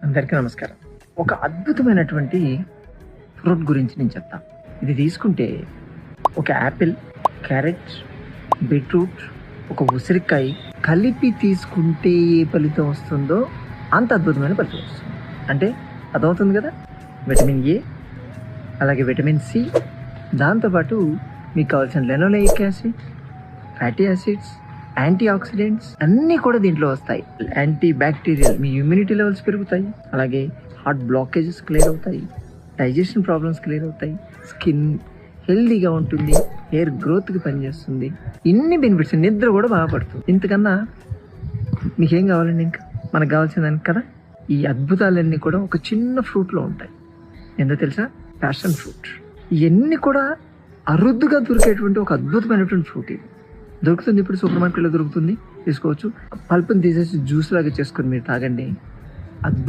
అందరికీ నమస్కారం. ఒక అద్భుతమైనటువంటి ఫ్రూట్ గురించి నేను చెప్తాను. ఇది తీసుకుంటే ఒక యాపిల్, క్యారెట్, బీట్రూట్, ఒక ఉసిరికాయ కలిపి తీసుకుంటే ఏ ఫలితం వస్తుందో అంత అద్భుతమైన ఫలితం వస్తుంది. అంటే అర్థమవుతుంది కదా. విటమిన్ ఏ, అలాగే విటమిన్ సి, దాంతోపాటు మీకు కావాల్సిన linoleic acid, fatty acids, antioxidants అన్నీ కూడా దీంట్లో వస్తాయి. యాంటీ బ్యాక్టీరియల్, మీ ఇమ్యూనిటీ లెవెల్స్ పెరుగుతాయి. అలాగే హార్ట్ బ్లాకేజెస్ క్లియర్ అవుతాయి, డైజెషన్ ప్రాబ్లమ్స్ క్లియర్ అవుతాయి, స్కిన్ హెల్దీగా ఉంటుంది, హెయిర్ గ్రోత్కి పనిచేస్తుంది. ఇన్ని బెనిఫిట్స్, నిద్ర కూడా బాగా పడుతుంది. ఇంతకన్నా మీకేం కావాలండి? ఇంకా మనకు కావాల్సిన దానికి కదా. ఈ అద్భుతాలన్నీ కూడా ఒక చిన్న ఫ్రూట్లో ఉంటాయి. ఏందో తెలుసా? Passion fruit. ఇవన్నీ కూడా అరుదుగా దొరికేటువంటి ఒక అద్భుతమైనటువంటి ఫ్రూట్. ఇది దొరుకుతుంది, ఇప్పుడు సూపర్ మార్కెట్లో దొరుకుతుంది, తీసుకోవచ్చు. పల్పుని తీసేసి జ్యూస్ లాగా చేసుకొని మీరు తాగండి. అద్భుతం.